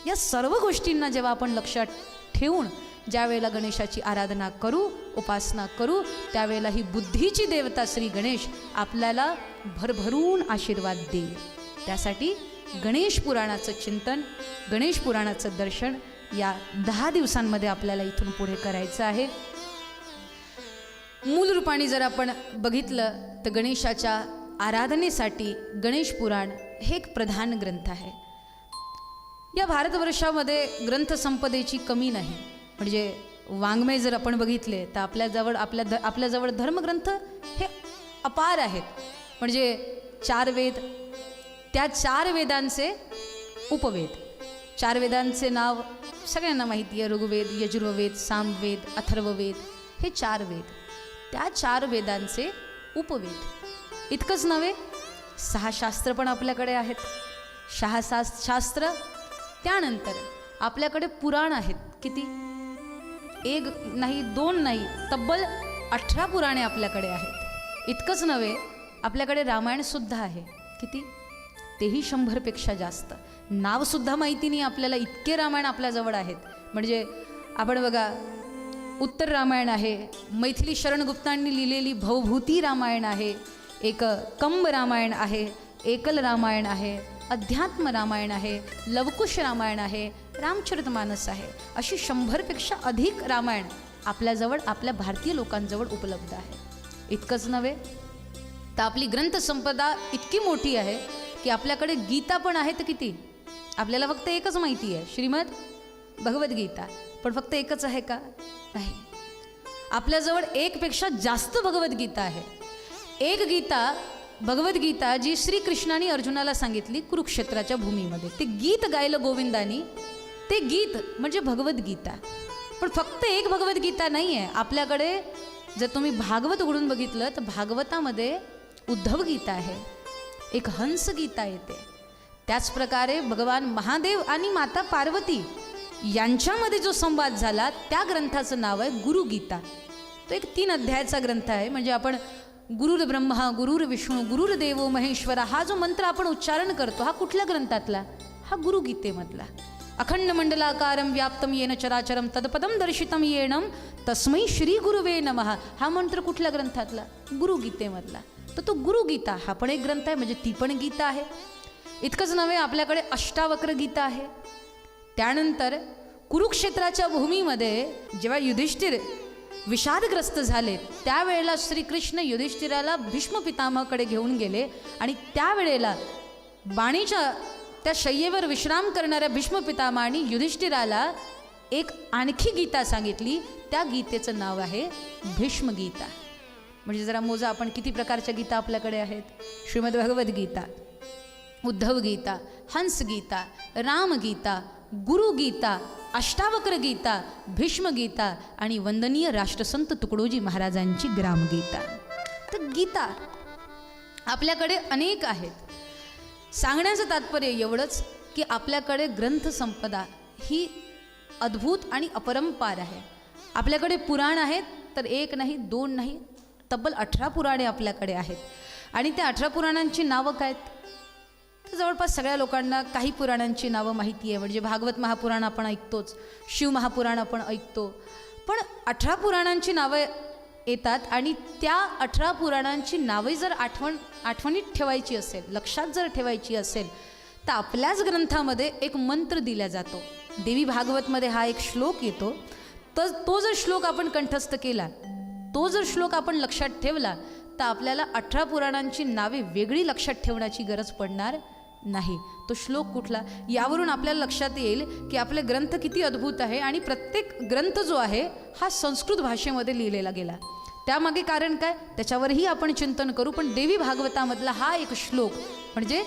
S1: या सर्व गोष्टींना जेव्हा आपण लक्षात ठेवून ज्यावेळेला गणेशाची आराधना करू, उपासना करू, त्यावेळेला ही बुद्धीची देवता श्री गणेश आपल्याला भरभरून आशीर्वाद देईल. त्यासाठी गणेश पुराणाचं चिंतन, गणेश पुराणाचं दर्शन या 10 दिवसांमध्ये आपल्याला इथून पुढे करायचं आहे. मूल रूपाने जर आपण बघितलं तर गणेशाच्या आराधनेसाठी गणेश पुराण हे एक प्रधान ग्रंथ आहे. या भारतवर्षामध्ये ग्रंथसंपदेची कमी नाही. म्हणजे वाङ्मय जर आपण बघितले तर आपल्याजवळ धर्मग्रंथ हे अपार आहेत. म्हणजे 4 वेद, त्या 4 वेदांचे उपवेद, 4 वेदांचे नाव सगळ्यांना माहिती आहे. ऋग्वेद, यजुर्वेद, सामवेद, अथर्ववेद, हे 4 वेद. त्या 4 वेदांचे उपवेद इतकंच नव्हे, 6 शास्त्र पण आपल्याकडे आहेत. 6 शास्त्र, त्यानंतर आपल्याकडे पुराण आहेत. किती? 1 नाही, 2 नाही, तब्बल 18 पुराणे आपल्याकडे आहेत. इतकंच नव्हे, आपल्याकडे रामायणसुद्धा आहे. किती? तेही 100पेक्षा जास्त. नावसुद्धा माहिती नाही आपल्याला, इतके रामायण आपल्याजवळ आहेत. म्हणजे आपण बघा, उत्तर रामायण आहे, मैथिली शरणगुप्तांनी लिहिलेली भवभूती रामायण आहे, एक कंब रामायण आहे, एकल रामायण आहे, अध्यात्म रामायण आहे, लवकुश रामायण आहे, रामचरितमानस आहे. अशी 100पेक्षा अधिक रामायण आपल्याजवळ, आपल्या भारतीय लोकांजवळ उपलब्ध आहे. इतकंच नव्हे तर आपली ग्रंथसंपदा इतकी मोठी आहे की आपल्याकडे गीता पण आहे. तर किती? आपल्याला फक्त एकच माहिती आहे, श्रीमद भगवद्गीता. पण फक्त एकच आहे का? नाही, आपल्याजवळ 1पेक्षा जास्त भगवद्गीता आहे. एक गीता, भगवद्गीता, जी श्रीकृष्णाने अर्जुनाला सांगितली कुरुक्षेत्राच्या भूमीमध्ये. ते गीत गायलं गोविंदानी, ते गीत म्हणजे भगवद्गीता. पण फक्त एक भगवद्गीता नाही आहे आपल्याकडे. जर तुम्ही भागवत उघडून बघितलं तर भागवतामध्ये उद्धव गीता आहे, एक हंस गीता येते. त्याचप्रकारे भगवान महादेव आणि माता पार्वती यांच्यामध्ये जो संवाद झाला त्या ग्रंथाचं नाव आहे गुरुगीता. तो एक 3 अध्यायाचा ग्रंथ आहे. म्हणजे आपण गुरुर ब्रह्मा गुरुर विष्णू गुरुर्देवो महेश्वरा हा जो मंत्र आपण उच्चारण करतो, हा कुठल्या ग्रंथातला? हा गुरुगीतेमधला. अखंड मंडलाकारं व्याप्तं येन चराचरं तत्पदं दर्शितं येनं तस्मै श्री गुरुवे नमः हा मंत्र कुठल्या ग्रंथातला? गुरुगीतेमधला. तर तो गुरुगीता हा पण एक ग्रंथ आहे, म्हणजे ती पण गीता आहे. इतकंच नव्हे, आपल्याकडे अष्टावक्र गीता आहे. त्यानंतर कुरुक्षेत्राच्या भूमीमध्ये जेव्हा युधिष्ठिर विषादग्रस्त झाले, त्यावेळेला श्रीकृष्ण युधिष्ठिराला भीष्म पितामहाकडे घेऊन गेले आणि त्यावेळेला बाणीच्या त्या शय्येवर विश्राम करणाऱ्या भीष्म पितामहाने युधिष्ठिराला एक आणखी गीता सांगितली. त्या गीतेचं नाव आहे भीष्मगीता. म्हणजे जरा मोजा आपण किती प्रकारच्या गीता आपल्याकडे आहेत. श्रीमद भगवद्गीता, उद्धव गीता, हंस गीता, रामगीता, गुरुगीता, अष्टावक्र गीता, भीष्मगीता आणि वंदनीय राष्ट्रसंत तुकडोजी महाराजांची ग्रामगीता. तर गीता आपल्याकडे अनेक आहेत. सांगण्याचं तात्पर्य एवढंच की आपल्याकडे ग्रंथसंपदा ही अद्भुत आणि अपरंपार आहे. आपल्याकडे पुराण आहेत, तर एक नाही, दोन नाही, तब्बल 18 पुराणे आपल्याकडे आहेत. आणि त्या 18 पुराणांची नावं काय आहेत? तर जवळपास सगळ्या लोकांना काही पुराणांची नावं माहिती आहे. म्हणजे भागवत महापुराण आपण ऐकतोच, शिव महापुराण आपण ऐकतो, पण 18 पुराणांची नावं येतात. आणि त्या 18 पुराणांची नावे जर आठवणीत ठेवायची असेल, लक्षात जर ठेवायची असेल, तर आपल्याच ग्रंथामध्ये एक मंत्र दिला जातो. देवी भागवतमध्ये हा एक श्लोक येतो. तर तो जर श्लोक आपण कंठस्थ केला, तो जर श्लोक आपण लक्षात ठेवला, तर आपल्याला 18 पुराणांची नावे वेगळी लक्षात ठेवण्याची गरज पडणार नाही. तो श्लोक कुठला, यावरून आपल्याला लक्षात येईल की आपले ग्रंथ किती अद्भुत आहे. आणि प्रत्येक ग्रंथ जो आहे हा संस्कृत भाषेमध्ये लिहिलेला गेला. त्यामागे कारण काय, त्याच्यावरही आपण चिंतन करू. पण देवी भागवतामधला हा एक श्लोक, म्हणजे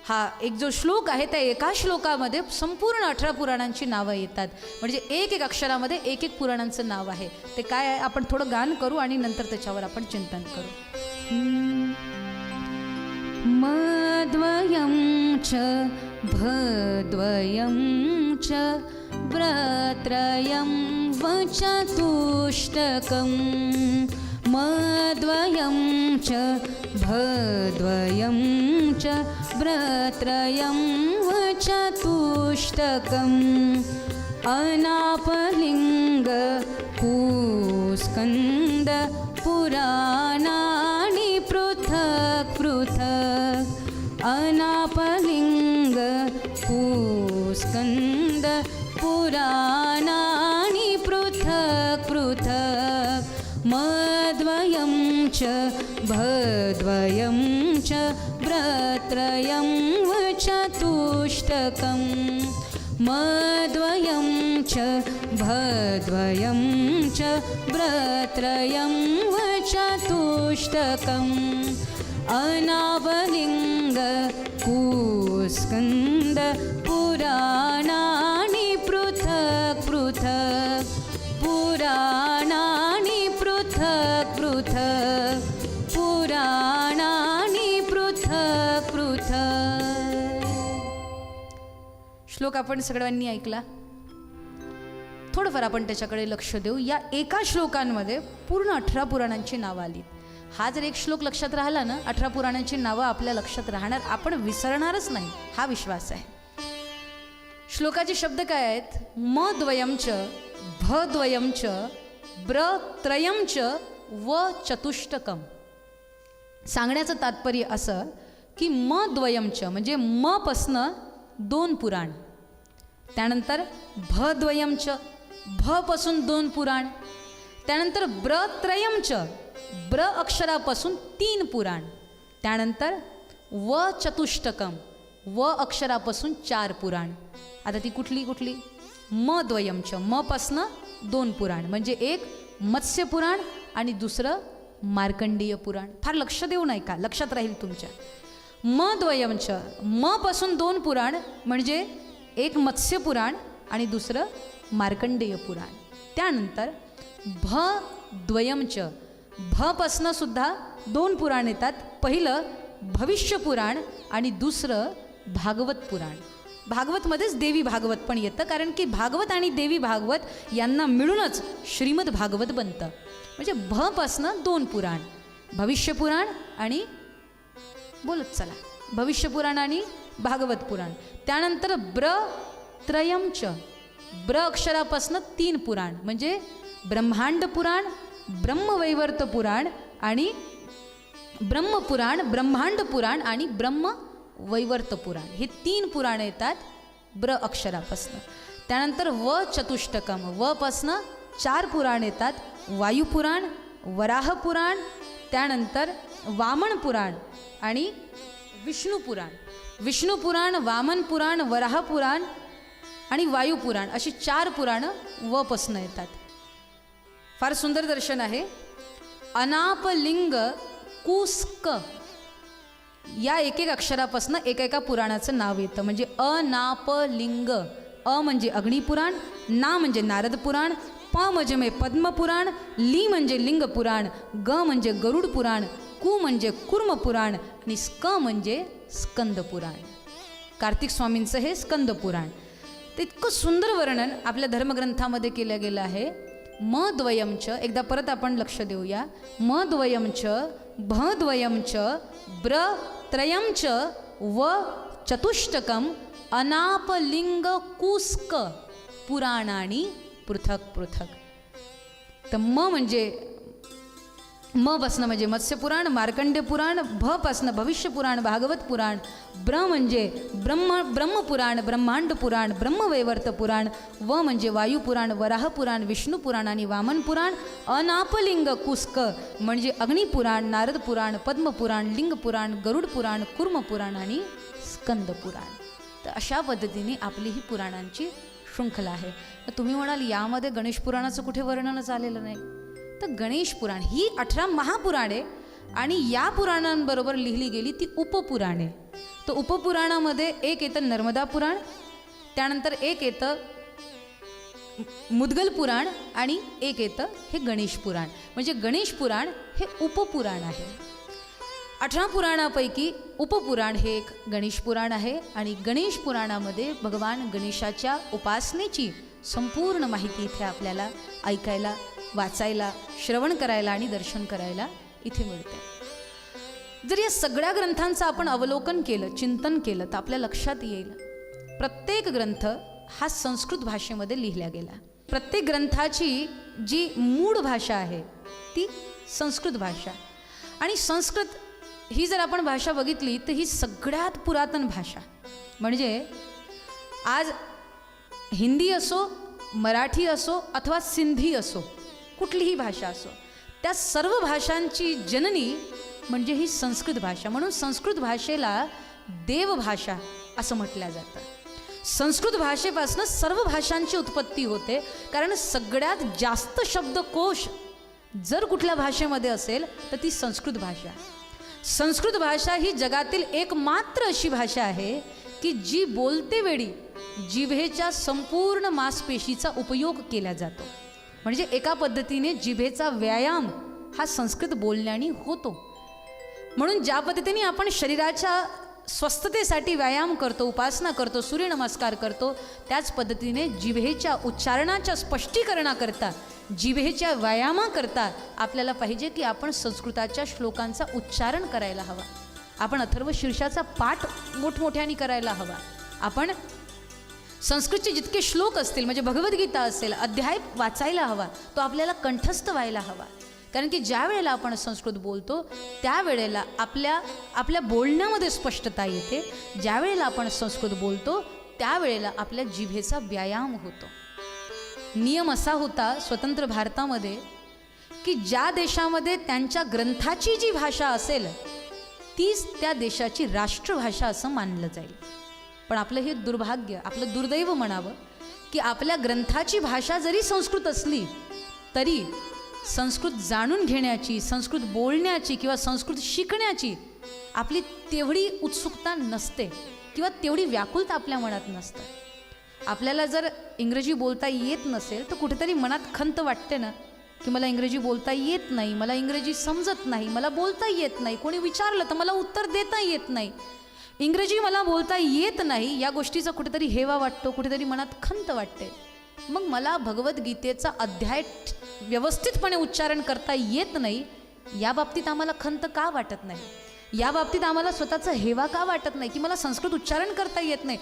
S1: हा एक जो श्लोक आहे, त्या एका श्लोकामध्ये संपूर्ण 18 पुराणांची नावं येतात. म्हणजे एक एक अक्षरामध्ये एक एक पुराणांचं नाव आहे. ते काय आहे आपण थोडं गान करू आणि नंतर त्याच्यावर आपण चिंतन करू. मद्वयं च भद्वयं च व्रत्रयं वचतुष्टकं. मद्वयं च भद्वयं च व्रत्रयं वचतुष्टकम्. अनापलिंग कुस्कंद पुराणानि पृथक् पृथक्. अनापलिंग कुस्कंद पुराणानि पृथक् पृथक्. मद्वयं च भद्वयं च व्रत्रयं वचतुष्टकम्. मद्वयं च भद्वयं च व्रत्रयं वचतुष्टकम्. अनावलिंग कुस्कंद पुराणानि पृथक् पृथक्. पुराणानि पृथक् पृथक्. पुराणानि पृथक् पृथक्. श्लोक आपण सगळ्यांनी ऐकला. थोडंफार आपण त्याच्याकडे लक्ष देऊ. या एका श्लोकांमध्ये पूर्ण 18 पुराणांची नावं आली. हा जर एक श्लोक लक्षात राहिला ना, 18 पुराणांची नावं आपल्या लक्षात राहणार, आपण विसरणारच नाही, हा विश्वास आहे. श्लोकाचे शब्द काय आहेत? मद्वयं च भद्वयं च व्रत्रयं च वचतुष्टकम्. सांगण्याचं तात्पर्य असं की मद्वयं च म्हणजे म पासनं 2 पुराण, त्यानंतर भद्वयं च भ पासून 2 पुराण, त्यानंतर व्रत्रयं च ब्र अक्षरापासून 3 पुराण, त्यानंतर वचतुष्टकम व अक्षरापासून 4 पुराण. आता ती कुठली कुठली? मद्वयं च म पासनं 2 पुराण, म्हणजे एक मत्स्य पुराण आणि दुसरं मार्कंडेय पुराण. फार लक्ष देऊ नये का, लक्षात राहील तुमच्या. मद्वयं च म पासून 2 पुराण, म्हणजे एक मत्स्य पुराण आणि दुसरं मार्कंडेय पुराण. त्यानंतर भद्वयं च भ पासनं सुद्धा 2 पुराण येतात. पहिलं भविष्य पुराण आणि दुसरं भागवत पुराण. भागवतमध्येच देवी भागवत पण येतं, कारण की भागवत आणि देवी भागवत यांना मिळूनच श्रीमद भागवत बनतं. म्हणजे भ पासनं 2 पुराण, भविष्य पुराण आणि बोलत चला भविष्य पुराण आणि भागवत पुराण. त्यानंतर व्रत्रयं च ब्र अक्षरापासनं 3 पुराण, म्हणजे ब्रह्मांड पुराण, ब्रह्मवैवर्त पुराण आणि ब्रह्मपुराण, ब्रह्मांड पुराण आणि ब्रह्म वैवर्त पुराण हे 3 पुराण येतात ब्र अक्षरापासनं. त्यानंतर व चतुष्टकम व पासनं 4 पुराण येतात. वायुपुराण, वराह पुराण, त्यानंतर वामन पुराण आणि विष्णू पुराण. विष्णू पुराण, वामन पुराण, वराह पुराण आणि वायुपुराण अशी 4 पुराणं व पासनं येतात. फार सुंदर दर्शन आहे. अनापलिंग कुस्क या एक अक्षरापासून एका पुराणाचं नाव येतं. म्हणजे अनापलिंग. अ म्हणजे अग्निपुराण, ना म्हणजे नारद पुराण, प म्हणजे पद्मपुराण, ली म्हणजे लिंग पुराण, ग म्हणजे गरुड पुराण, कु म्हणजे कुर्म पुराण आणि स्क म्हणजे स्कंद पुराण. कार्तिक स्वामींचं हे स्कंद पुराण. ते इतकं सुंदर वर्णन आपल्या धर्मग्रंथामध्ये केलं गेलं आहे. मद्वयमच, एकदा परत आपण लक्ष देऊया. मद्वयमच, भद्वयमच, ब्रत्रयमच व चतुष्टकम अनापलिंग कुस्क पुराणानी पृथक पृथक. तर म म्हणजे म पासनं म्हणजे मत्स्य पुराण, मार्कंडे पुराण, भ पासनं भविष्य पुराण, भागवत पुराण, ब्र म्हणजे ब्रह्मपुराण, ब्रह्मांड पुराण, ब्रह्मवैवर्त पुराण, व म्हणजे वायुपुराण, वराह पुराण, विष्णू पुराण आणि वामन पुराण, अनापलिंग कुस्क म्हणजे अग्निपुराण, नारद पुराण, पद्मपुराण, लिंग पुराण, गरुड पुराण, कुर्म पुराण आणि स्कंद पुराण. तर अशा पद्धतीने आपली ही पुराणांची शृंखला आहे. तुम्ही म्हणाल यामध्ये गणेश पुराणाचं कुठे वर्णनच आलेलं नाही. तर गणेश पुराण ही 18 महापुराणे आणि या पुराणांबरोबर लिहिली गेली ती उपपुराणे. तर उपपुराणामध्ये एक येतं नर्मदा पुराण, त्यानंतर एक येतं मुद्गल पुराण आणि एक येतं हे गणेश पुराण. म्हणजे गणेश पुराण हे उपपुराण आहे. 18 पुराणापैकी उपपुराण हे एक गणेश पुराण आहे. आणि गणेश पुराणामध्ये भगवान गणेशाच्या उपासनेची संपूर्ण माहिती इथे आपल्याला ऐकायला, वाचायला, श्रवण करायला आणि दर्शन करायला इथे मिळते. जर या सगळ्या ग्रंथांचं आपण अवलोकन केलं, चिंतन केलं तर आपल्या लक्षात येईल प्रत्येक ग्रंथ हा संस्कृत भाषेमध्ये लिहिला गेला. प्रत्येक ग्रंथाची जी मूळ भाषा आहे ती संस्कृत भाषा. आणि संस्कृत ही जर आपण भाषा बघितली तर ही सगळ्यात पुरातन भाषा. म्हणजे आज हिंदी असो, मराठी असो अथवा सिंधी असो, कुठलीही भाषा असो, त्या सर्व भाषांची जननी म्हणजे ही संस्कृत भाषा. म्हणून संस्कृत भाषेला देवभाषा असं म्हटलं जातं. संस्कृत भाषेपासून सर्व भाषांची उत्पत्ती होते. कारण सगळ्यात जास्त शब्दकोश जर कुठल्या भाषेमध्ये असेल तर ती संस्कृत भाषा. संस्कृत भाषा ही जगातील एकमात्र अशी भाषा आहे की जी बोलते वेळी जिभेच्या संपूर्ण मांसपेशीचा उपयोग केला जातो. म्हणजे एका पद्धतीने जिभेचा व्यायाम हा संस्कृत बोलण्याने होतो. म्हणून ज्या पद्धतीने आपण शरीराच्या स्वस्थतेसाठी व्यायाम करतो, उपासना करतो, सूर्यनमस्कार करतो, त्याच पद्धतीने जिभेच्या उच्चारणाच्या स्पष्टीकरणाकरता, जिभेच्या व्यायामाकरता आपल्याला पाहिजे की आपण संस्कृताच्या श्लोकांचा उच्चारण करायला हवा. आपण अथर्व शीर्षाचा पाठ मोठमोठ्याने करायला हवा. आपण संस्कृतचे जितके श्लोक असतील, म्हणजे भगवद्गीता असेल, अध्याय वाचायला हवा, तो आपल्याला कंठस्थ व्हायला हवा. कारण की ज्या वेळेला आपण संस्कृत बोलतो त्यावेळेला आपल्या बोलण्यामध्ये स्पष्टता येते. ज्या वेळेला आपण संस्कृत बोलतो त्यावेळेला आपल्या जिभेचा व्यायाम होतो. नियम असा होता स्वतंत्र भारतामध्ये की ज्या देशामध्ये त्यांच्या ग्रंथाची जी भाषा असेल तीच त्या देशाची राष्ट्रभाषा असं मानलं जाईल. पण आपलं हे दुर्भाग्य, आपलं दुर्दैव म्हणावं की आपल्या ग्रंथाची भाषा जरी संस्कृत असली तरी संस्कृत जाणून घेण्याची, संस्कृत बोलण्याची किंवा संस्कृत शिकण्याची आपली तेवढी उत्सुकता नसते किंवा तेवढी व्याकुलता आपल्या मनात नसते. आपल्याला जर इंग्रजी बोलता येत नसेल तर कुठेतरी मनात खंत वाटते ना की मला इंग्रजी बोलता येत नाही, मला इंग्रजी समजत नाही, मला बोलता येत नाही, कोणी विचारलं तर मला उत्तर देता येत नाही, इंग्रजी मला बोलता येत नाही, या गोष्टीचा कुठेतरी हेवा वाटतो, कुठेतरी मनात खंत वाटते. मग मला भगवद्गीतेचा अध्याय व्यवस्थितपणे उच्चारण करता येत नाही, या बाबतीत आम्हाला खंत का वाटत नाही? या बाबतीत आम्हाला स्वतःचा हेवा का वाटत नाही की मला संस्कृत उच्चारण करता येत नाही?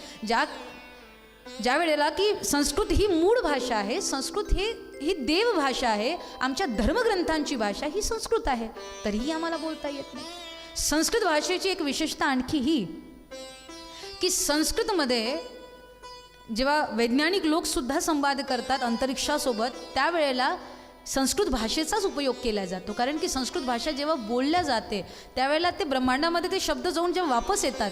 S1: ज्या वेळेला की संस्कृत ही मूळ भाषा आहे, संस्कृत ही देवभाषा आहे, आमच्या धर्मग्रंथांची भाषा ही संस्कृत आहे, तरीही आम्हाला बोलता येत नाही. संस्कृत भाषेची एक विशेषता आणखी ही की संस्कृतमध्ये जेव्हा वैज्ञानिक लोकसुद्धा संवाद करतात अंतरिक्षासोबत, त्यावेळेला संस्कृत भाषेचाच उपयोग केला जातो. कारण की संस्कृत भाषा जेव्हा बोलल्या जाते त्यावेळेला ते ब्रह्मांडामध्ये ते शब्द जाऊन जेव्हा वापस येतात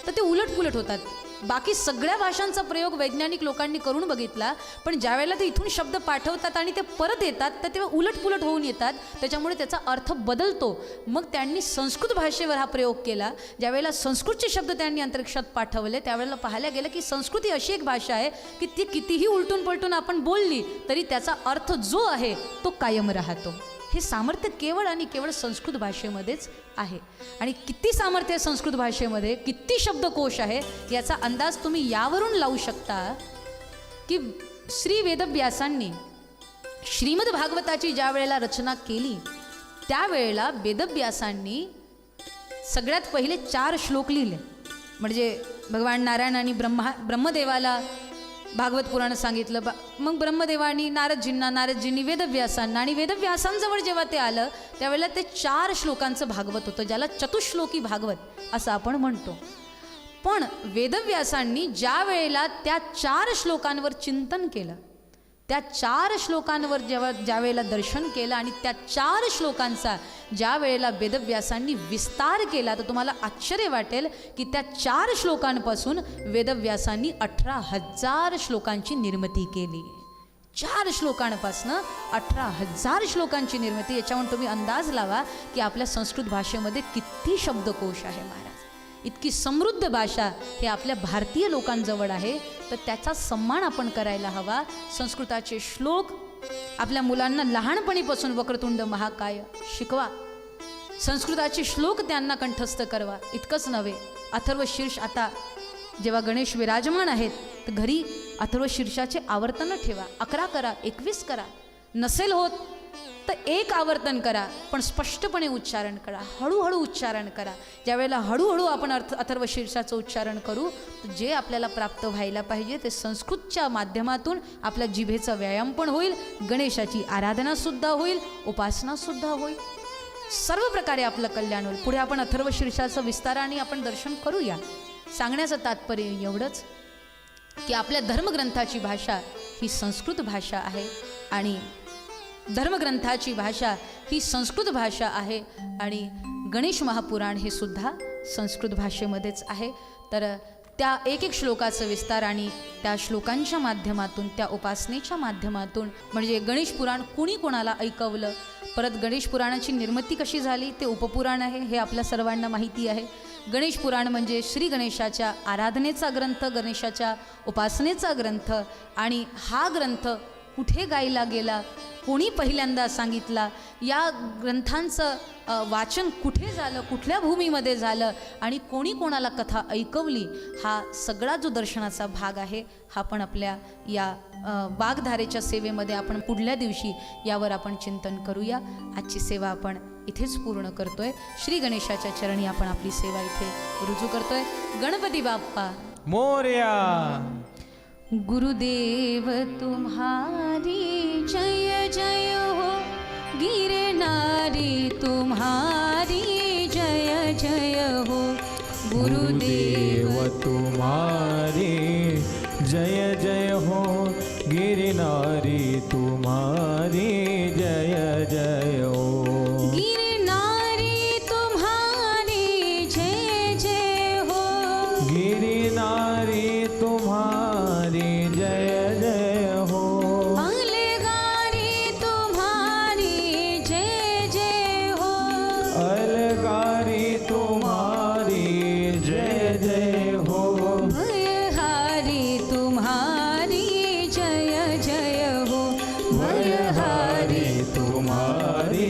S1: तर ते उलटपुलट होतात. बाकी सगळ्या भाषांचा प्रयोग वैज्ञानिक लोकांनी करून बघितला, पण ज्या वेळेला ते इथून शब्द पाठवतात आणि ते परत येतात तर तेव्हा उलटपुलट होऊन येतात, त्याच्यामुळे त्याचा अर्थ बदलतो. मग त्यांनी संस्कृत भाषेवर हा प्रयोग केला. ज्यावेळेला संस्कृतचे शब्द त्यांनी अंतरिक्षात पाठवले त्यावेळेला पाहायला गेलं की संस्कृत ही अशी एक भाषा आहे की ती कितीही उलटून पलटून आपण बोलली तरी त्याचा अर्थ जो आहे तो कायम राहतो. हे सामर्थ्य केवळ आणि केवळ संस्कृत भाषेमध्येच आहे. आणि किती सामर्थ्य आहे संस्कृत भाषेमध्ये, किती शब्दकोश आहे याचा अंदाज तुम्ही यावरून लावू शकता की श्री वेदव्यासांनी श्रीमद भागवताची ज्या वेळेला रचना केली त्यावेळेला वेदव्यासांनी सगळ्यात पहिले 4 श्लोक लिहिले. म्हणजे भगवान नारायण आणि ब्रह्मदेवाला भागवत पुराण सांगितलं, मग ब्रह्मदेवानी नारदजींनी वेदव्यासांना, आणि वेदव्यासांजवळ जेव्हा ते आलं त्यावेळेला ते 4 श्लोकांचं भागवत होतं, ज्याला चतुश्लोकी भागवत असं आपण म्हणतो. पण वेदव्यासांनी ज्या वेळेला त्या 4 श्लोकांवर चिंतन केलं, त्या 4 श्लोकांवर ज्या वेळेला दर्शन केलं आणि त्या 4 श्लोकांचा ज्या वेळेला वेदव्यासांनी विस्तार केला तर तुम्हाला आश्चर्य वाटेल की त्या 4 श्लोकांपासून वेदव्यासांनी 18,000 श्लोकांची निर्मिती केली. 4 श्लोकांपासून 18,000 श्लोकांची निर्मिती. याच्यावरून तुम्ही अंदाज लावा की आपल्या संस्कृत भाषेमध्ये किती शब्दकोश आहे महाराज. इतकी समृद्ध भाषा हे आपल्या भारतीय लोकांजवळ आहे, तर त्याचा सन्मान आपण करायला हवा. संस्कृताचे श्लोक आपल्या मुलांना लहानपणीपासून वक्रतुंड महाकाय शिकवा, संस्कृताचे श्लोक त्यांना कंठस्थ करवा. इतकंच नव्हे, अथर्वशीर्ष आता जेव्हा गणेश विराजमान आहेत तर घरी अथर्वशीर्षाचे आवर्तन ठेवा. 11 करा, 21 करा, नसेल होत तर 1 आवर्तन करा, पण स्पष्टपणे उच्चारण करा, हळूहळू उच्चारण करा. ज्यावेळेला हळूहळू आपण अथर्वशीर्षाचं उच्चारण करू तर जे आपल्याला प्राप्त व्हायला पाहिजे ते संस्कृतच्या माध्यमातून आपल्या जिभेचा व्यायाम पण होईल, गणेशाची आराधनासुद्धा होईल, उपासनासुद्धा होईल, सर्व प्रकारे आपलं कल्याण होईल. पुढे आपण अथर्वशीर्षाचं विस्ताराने आपण दर्शन करूया. सांगण्याचं तात्पर्य एवढंच की आपल्या धर्मग्रंथाची भाषा ही संस्कृत भाषा आहे आणि धर्मग्रंथाची भाषा ही संस्कृत भाषा आहे आणि गणेश महापुराण हे सुद्धा संस्कृत भाषेमध्येच आहे. तर त्या एक श्लोकाचं विस्तार आणि त्या श्लोकांच्या माध्यमातून, त्या उपासनेच्या माध्यमातून, म्हणजे गणेश पुराण कुणी कोणाला ऐकवलं, परत गणेश पुराणाची निर्मिती कशी झाली ते उपपुराण आहे हे आपल्या सर्वांना माहिती आहे. गणेश पुराण म्हणजे श्री गणेशाच्या आराधनेचा ग्रंथ, गणेशाच्या उपासनेचा ग्रंथ. आणि हा ग्रंथ कुठे गायला गेला, कोणी पहिल्यांदा सांगितला, या ग्रंथांचं वाचन कुठे झालं, कुठल्या भूमीमध्ये झालं आणि कोणी कोणाला कथा ऐकवली, हा सगळा जो दर्शनाचा भाग आहे हा पण आपल्या या वाग्धारेच्या सेवेमध्ये आपण पुढल्या दिवशी यावर आपण चिंतन करूया. आजची सेवा आपण इथेच पूर्ण करतोय. श्री गणेशाच्या चरणी आपण आपली सेवा इथे रुजू करतोय. गणपती बाप्पा
S2: मोरया.
S1: गुरुदेव तुम्हारी जय जय हो, गिरनारी तुम्हारी जय जय हो.
S2: गुरुदेव तुम्हारी जय जय हो, गिरनारी तुम्हारी जय जय हो.
S1: गिरनारी तुम्हारी जय जय हो,
S2: गिरनारी तुम्हारी जय जय हो.
S1: अलगारी तुम्हारी जय जय हो,
S2: अलगारी तुम्हारी जय जय हो.
S1: भयहारी तुम्हारी जय जय हो,
S2: भयहारी तुम्हारी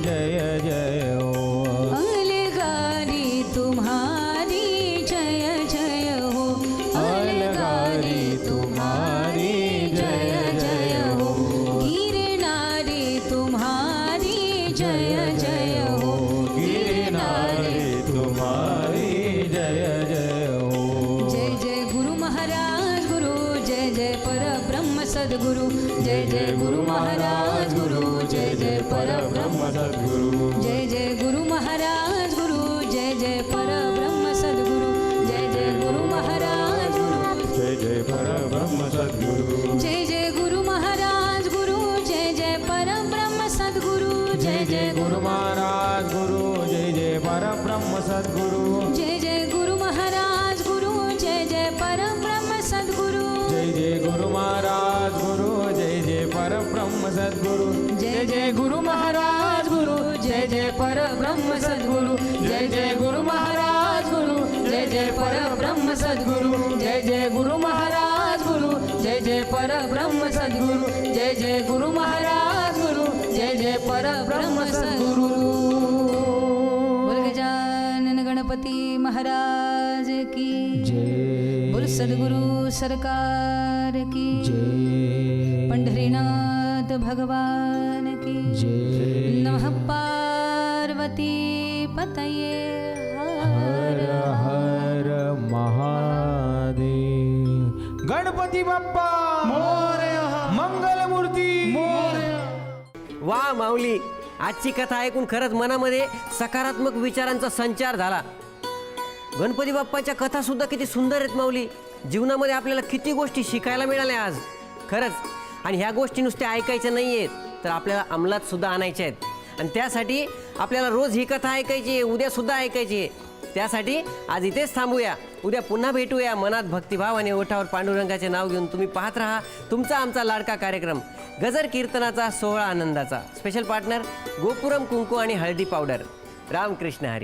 S2: जय जय हो.
S1: अलगारी तुम्हारी जय जय हो,
S2: अलगारी तुम्हारी जय जय हो.
S1: गिरनारी तुम्हारी जय जय हो,
S2: गिरनारी तुम्हारी जय जय हो.
S1: जय जय गुरु महाराज गुरु, जय जय परब्रह्म सद्गुरु, जय जय गुरु महाराज गुरु, जय जय परब्रह्म
S2: सद्गुरु.
S1: जय जय गुरु महाराज गुरु, जय
S2: सद्गुरु जय जय गुरु महाराज गुरु जय जय परब्रह्म सद्गुरु जय जय गुरु महाराज गुरु जय जय परब्रह्म सद्गुरु जय जय गुरु महाराज गुरु जय जय परब्रह्म सद्गुरु जय जय गुरु महाराज गुरु जय जय परब्रह्म सद्गुरु.
S1: बोल गजानन गणपती महाराज की
S2: जय
S1: बोल सद्गुरु सरकार की
S2: जय
S1: पंढरीनाथ भगवान की
S2: जय
S1: नमः पार्वती पतये
S2: हर हर महादेव. गणपती बाप्पा मोरया, मंगलमूर्ती मोरया.
S3: वा माऊली, आजची कथा ऐकून खरंच मनामध्ये सकारात्मक विचारांचा संचार झाला. गणपती बाप्पाच्या कथा सुद्धा किती सुंदर आहेत माऊली. जीवनामध्ये आपल्याला किती गोष्टी शिकायला मिळाल्या आज खरंच. आणि ह्या गोष्टी नुसत्या ऐकायच्या नाही आहेत, तर आपल्याला अंमलात सुद्धा आणायच्या आहेत. आणि त्यासाठी आपल्याला रोज ही कथा ऐकायची आहे, उद्यासुद्धा ऐकायची आहे. त्यासाठी आज इथेच थांबूया. उद्या पुन्हा भेटूया मनात भक्तिभाव आणि ओठावर पांडुरंगाचे नाव घेऊन. तुम्ही पाहत राहा तुमचा आमचा लाडका कार्यक्रम गजर कीर्तनाचा सोहळा आनंदाचा. स्पेशल पार्टनर गोपुरम कुंकू आणि हळदी पावडर. रामकृष्ण हरी.